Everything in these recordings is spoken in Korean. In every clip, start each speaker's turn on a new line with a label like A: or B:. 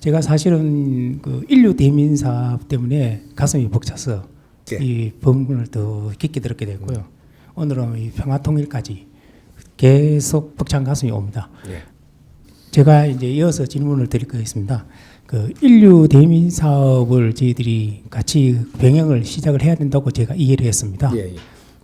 A: 제가 사실은 그 인류 대민 사업 때문에 가슴이 벅차서
B: 예.
A: 이 법문을 더 깊게 들었게 됐고요. 오늘은 이 평화통일까지 계속 벅찬 가슴이 옵니다.
B: 예.
A: 제가 이제 이어서 질문을 드릴 거겠습니다. 그 인류 대민 사업을 저희들이 같이 병행을 시작을 해야 된다고 제가 이해를 했습니다.
B: 예, 예.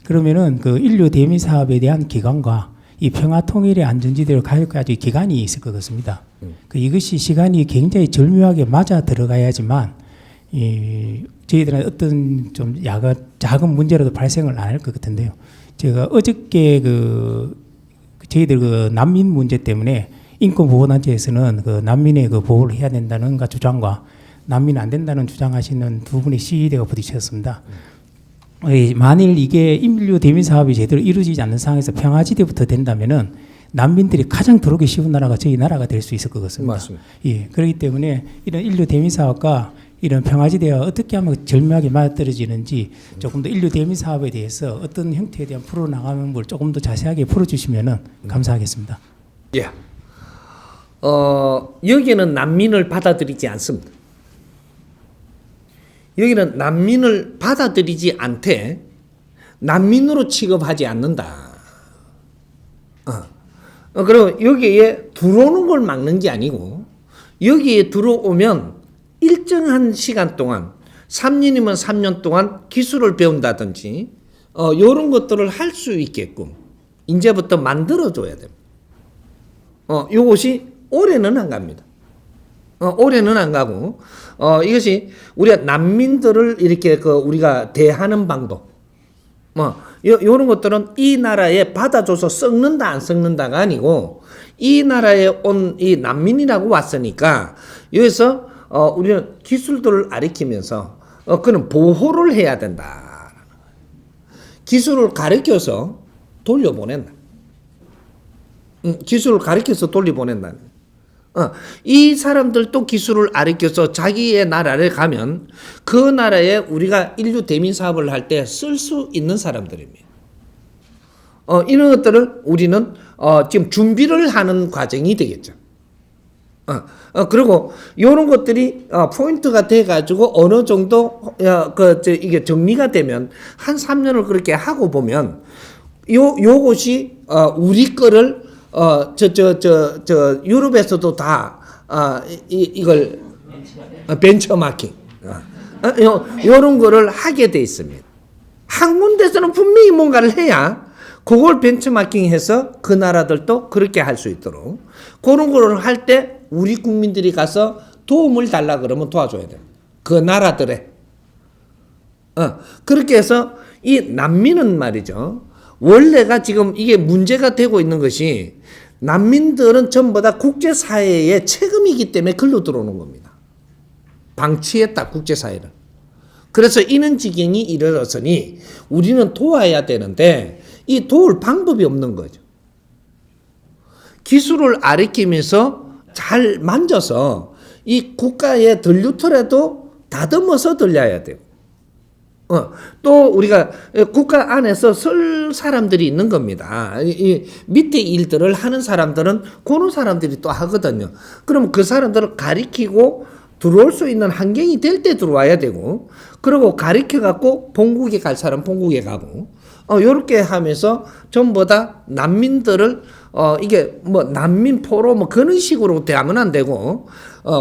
A: 그러면은 그 인류 대미 사업에 대한 기간과 이 평화 통일의 안전지대를 가기까지 기간이 있을 것 같습니다. 그 이것이 시간이 굉장히 절묘하게 맞아 들어가야지만 이 저희들은 어떤 좀 작은 문제라도 발생을 안 할 것 같은데요. 제가 어저께 저희들 그 난민 문제 때문에 인권보호단체에서는 그 난민의 그 보호를 해야 된다는 주장과 난민 안 된다는 주장하시는 두 분의 시위대가 부딪혔습니다. 만일 이게 인류 대민 사업이 제대로 이루어지지 않는 상황에서 평화지대부터 된다면은 난민들이 가장 들어오기 쉬운 나라가 저희 나라가 될 수 있을 것 같습니다.
B: 맞습니다.
A: 예, 그렇기 때문에 이런 인류 대민 사업과 이런 평화지대가 어떻게 하면 절묘하게 맞아떨어지는지 조금 더 인류 대민 사업에 대해서 어떤 형태에 대한 풀어나가는 걸 조금 더 자세하게 풀어주시면은 감사하겠습니다.
B: 예. 여기는 난민을 받아들이지 않습니다. 여기는 난민을 받아들이지 않되 난민으로 취급하지 않는다. 그리고 여기에 들어오는 걸 막는 게 아니고 여기에 들어오면 일정한 시간 동안 3년이면 3년 동안 기술을 배운다든지 이런 것들을 할 수 있게끔 이제부터 만들어줘야 됩니다. 이것이 올해는 안 갑니다. 올해는 안 가고 이것이 우리가 난민들을 이렇게 우리가 대하는 방법 이런 것들은 이 나라에 받아줘서 썩는다 안 썩는다가 아니고 이 나라에 온 이 난민이라고 왔으니까 여기서 우리는 기술들을 가르치면서 그는 보호를 해야 된다. 기술을 가르쳐서 돌려보낸다. 기술을 가르쳐서 돌려보낸다. 이 사람들도 기술을 가르쳐서 자기의 나라를 가면 그 나라에 우리가 인류 대민 사업을 할 때 쓸 수 있는 사람들입니다. 이런 것들을 우리는 지금 준비를 하는 과정이 되겠죠. 그리고 이런 것들이 포인트가 돼가지고 어느 정도 이게 정리가 되면 한 3년을 그렇게 하고 보면 요것이 우리 거를 유럽에서도 다 이걸 벤처마킹 요런 거를 하게 돼 있습니다. 한 군데서는 분명히 뭔가를 해야 그걸 벤처마킹해서 그 나라들도 그렇게 할 수 있도록 그런 거를 할 때 우리 국민들이 가서 도움을 달라 그러면 도와줘야 돼요. 그 나라들에. 그렇게 해서 이 난민은 말이죠. 원래가 지금 이게 문제가 되고 있는 것이 난민들은 전부 다 국제사회의 책임이기 때문에 글로 들어오는 겁니다. 방치했다, 국제사회를. 그래서 이런 지경이 이르렀으니 우리는 도와야 되는데 이 도울 방법이 없는 거죠. 기술을 가르치면서 잘 만져서 이 국가에 들류더라도 다듬어서 들려야 돼요. 또 우리가 국가 안에서 쓸 사람들이 있는 겁니다. 이 밑에 일들을 하는 사람들은 그런 사람들이 또 하거든요. 그럼 그 사람들을 가리키고 들어올 수 있는 환경이 될 때 들어와야 되고, 그리고 가리켜 갖고 본국에 갈 사람 본국에 가고, 요렇게 하면서 전부 다 난민들을 이게 뭐 난민 포로 뭐 그런 식으로 대하면 안 되고,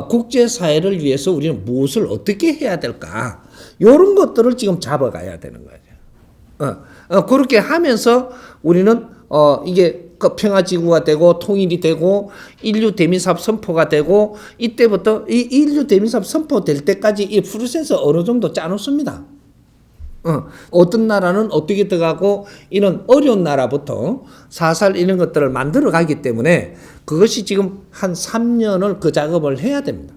B: 국제사회를 위해서 우리는 무엇을 어떻게 해야 될까? 요런 것들을 지금 잡아가야 되는 거죠. 그렇게 하면서 우리는 이게 평화지구가 되고 통일이 되고 인류 대민사업 선포가 되고 이때부터 이 인류 대민사업 선포될 때까지 이 프로세스 어느 정도 짜놓습니다. 어떤 나라는 어떻게 들어가고 이런 어려운 나라부터 사살 이런 것들을 만들어 가기 때문에 그것이 지금 한 3년을 그 작업을 해야 됩니다.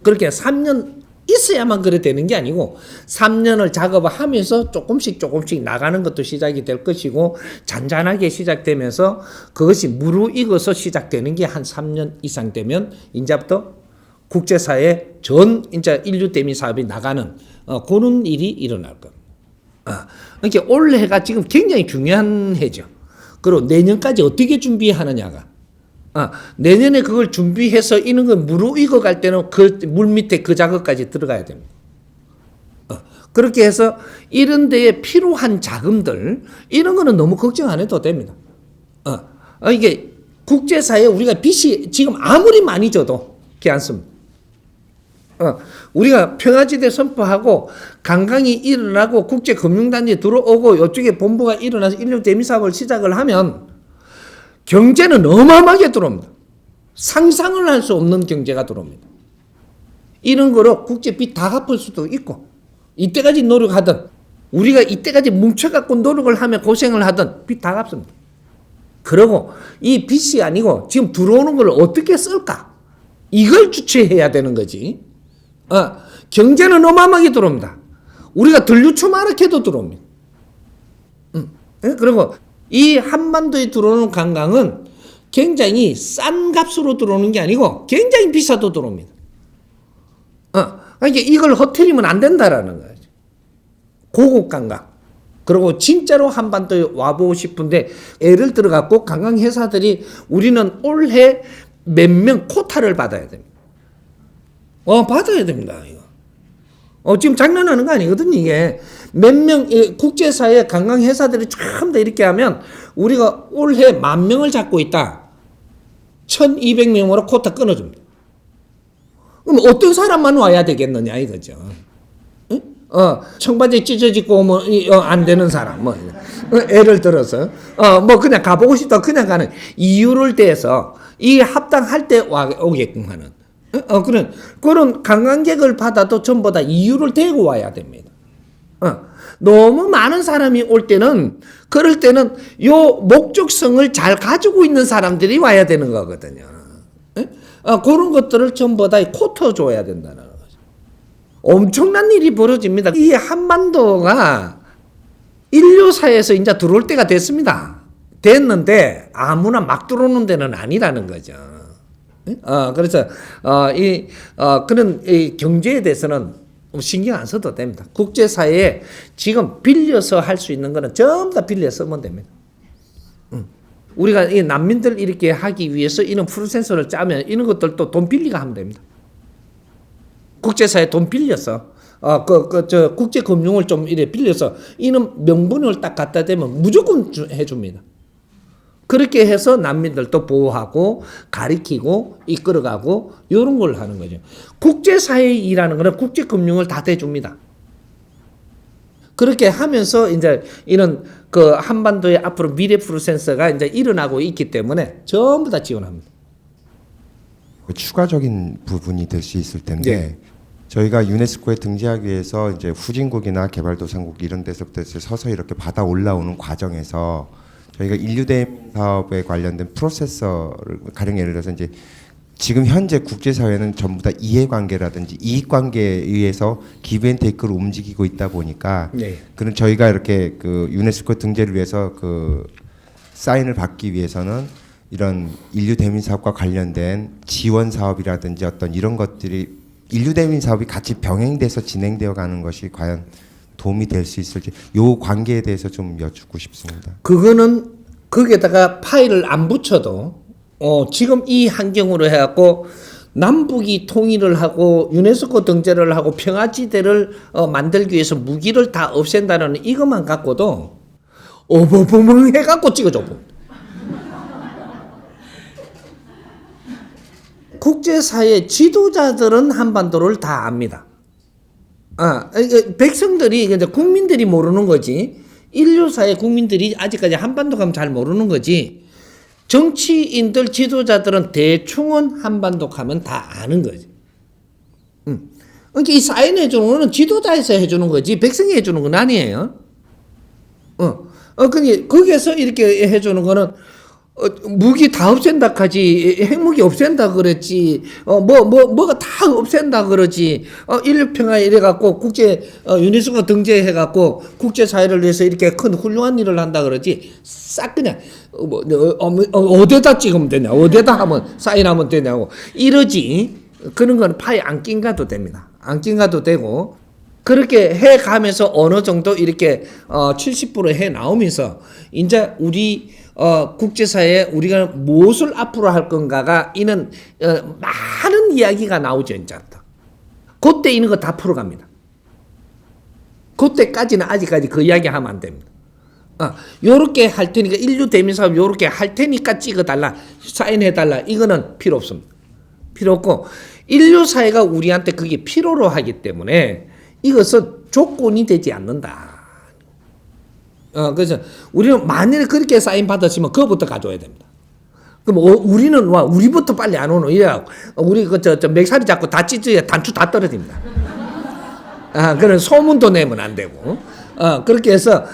B: 그렇게 3년 있어야만 그래 되는 게 아니고 3년을 작업을 하면서 조금씩 나가는 것도 시작이 될 것이고 잔잔하게 시작되면서 그것이 무르익어서 시작되는 게 한 3년 이상 되면 이제부터 국제사회 전 이제 인류 대민 사업이 나가는 그런 일이 일어날 겁니다. 그러니까 올해가 지금 굉장히 중요한 해죠. 그리고 내년까지 어떻게 준비하느냐가 내년에 그걸 준비해서 이런 걸 무르익어 갈 때는 그 물 밑에 그 작업까지 들어가야 됩니다. 그렇게 해서 이런 데에 필요한 자금들 이런 거는 너무 걱정 안 해도 됩니다. 이게 국제사회에 우리가 빚이 지금 아무리 많이 줘도 괜찮습니다. 우리가 평화지대 선포하고 관광이 일어나고 국제금융단지 들어오고 이쪽에 본부가 일어나서 인류 대미사업을 시작을 하면 경제는 어마어마하게 들어옵니다. 상상을 할 수 없는 경제가 들어옵니다. 이런 거로 국제 빚 다 갚을 수도 있고 이때까지 노력하던 우리가 이때까지 뭉쳐갖고 노력을 하며 고생을 하던 빚 다 갚습니다. 그리고 이 빚이 아니고 지금 들어오는 걸 어떻게 쓸까? 이걸 주체해야 되는 거지. 경제는 어마어마하게 들어옵니다. 우리가 들유추마르케도 들어옵니다. 그리고 이 한반도에 들어오는 관광은 굉장히 싼 값으로 들어오는 게 아니고 굉장히 비싸도 들어옵니다. 그러니까 이걸 허트리면 안 된다라는 거죠. 고급 관광. 그리고 진짜로 한반도에 와보고 싶은데 예를 들어갖고 관광회사들이 우리는 올해 몇 명 코타를 받아야 됩니다. 받아야 됩니다. 이거. 지금 장난하는 거 아니거든요. 이게 몇 명 국제사회 관광회사들이 전부 다 이렇게 하면 우리가 올해 10,000명을 잡고 있다. 1,200명으로 코타 끊어줍니다. 그럼 어떤 사람만 와야 되겠느냐 이거죠. 청바지 찢어지고 안 되는 사람 예를 들어서 그냥 가보고 싶다 그냥 가는 이유를 대해서 이 합당할 때 오게끔 하는 그런 관광객을 받아도 전부 다 이유를 대고 와야 됩니다. 너무 많은 사람이 올 때는 그럴 때는 요 목적성을 잘 가지고 있는 사람들이 와야 되는 거거든요. 그런 것들을 전부 다 코터 줘야 된다는 거죠. 엄청난 일이 벌어집니다. 이 한반도가 인류사에서 이제 들어올 때가 됐습니다. 됐는데 아무나 막 들어오는 데는 아니라는 거죠. 그래서 그런 이 경제에 대해서는 신경 안 써도 됩니다. 국제사회에 지금 빌려서 할 수 있는 거는 전부 다 빌려 쓰면 됩니다. 우리가 이 난민들 이렇게 하기 위해서 이런 프로세서를 짜면 이런 것들도 돈 빌리가 하면 됩니다. 국제사회 돈 빌려서 국제금융을 좀 이래 빌려서 이런 명분을 딱 갖다 대면 무조건 해줍니다. 그렇게 해서 난민들도 보호하고 가리키고 이끌어가고 이런 걸 하는 거죠. 국제사회 일하는 거는 국제금융을 다 대줍니다. 그렇게 하면서 이제 이런 그 한반도의 앞으로 미래 프로센서가 이제 일어나고 있기 때문에 전부 다 지원합니다.
C: 추가적인 부분이 될 수 있을 텐데
B: 네.
C: 저희가 유네스코에 등재하기 위해서 이제 후진국이나 개발도상국 이런 데서부터 서서히 이렇게 받아 올라오는 과정에서 저희가 인류대민 사업에 관련된 프로세서를 가령 예를 들어서 이제 지금 현재 국제사회는 전부 다 이해관계라든지 이익관계에 의해서 기브앤테이크로 움직이고 있다 보니까
B: 네.
C: 그런 저희가 이렇게 그 유네스코 등재를 위해서 그 사인을 받기 위해서는 이런 인류대민 사업과 관련된 지원 사업이라든지 어떤 이런 것들이 인류대민 사업이 같이 병행돼서 진행되어 가는 것이 과연 도움이 될 수 있을지 요 관계에 대해서 좀 여쭙고 싶습니다.
B: 그거는 거기에다가 파일을 안 붙여도 지금 이 환경으로 해갖고 남북이 통일을 하고 유네스코 등재를 하고 평화지대를 만들기 위해서 무기를 다 없앤다는 이것만 갖고도 어버버멍해갖고 찍어줘. 국제사회 지도자들은 한반도를 다 압니다. 백성들이 이제 국민들이 모르는 거지. 인류사의 국민들이 아직까지 한반도 가면 잘 모르는 거지. 정치인들 지도자들은 대충은 한반도 가면 다 아는 거지. 그러니까 이 사인 해주는 거는 지도자에서 해주는 거지 백성이 해주는 건 아니에요. 그러니까 거기에서 이렇게 해주는 거는 무기 다 없앤다 하지 핵무기 없앤다 그랬지 뭐가 다 없앤다 그러지 인류평화 이래갖고 국제 유네스코 등재해갖고 국제사회를 위해서 이렇게 큰 훌륭한 일을 한다 그러지 싹 그냥 어디다 찍으면 되냐 어디다 하면 사인하면 되냐고 이러지. 그런 건 파에 안 낀 가도 됩니다. 안 낀 가도 되고 그렇게 해 가면서 어느 정도 이렇게 70%해 나오면서 이제 우리 국제사회에 우리가 무엇을 앞으로 할 건가가 이는 많은 이야기가 나오죠. 이제 그때 이런 거 다 풀어갑니다. 그때까지는 아직까지 그 이야기 하면 안 됩니다. 요렇게 할 테니까 인류 대민 사업 요렇게 할 테니까 찍어달라, 사인해달라, 이거는 필요 없습니다. 필요 없고 인류 사회가 우리한테 그게 필요로 하기 때문에 이것은 조건이 되지 않는다. 그래서 우리는 만일에 그렇게 사인 받았으면 그거부터 가져야 됩니다. 그럼 우리는 와 우리부터 빨리 안 오노 이래갖고 우리 저 맥살이 잡고 다 찢어야 단추 다 떨어집니다. 그런 소문도 내면 안 되고. 그렇게 해서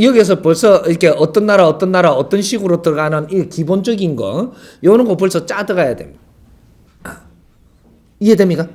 B: 여기서 벌써 이렇게 어떤 나라 어떤 식으로 들어가는 이 기본적인 거 요런 거 벌써 짜 들어가야 됩니다. 이해됩니까?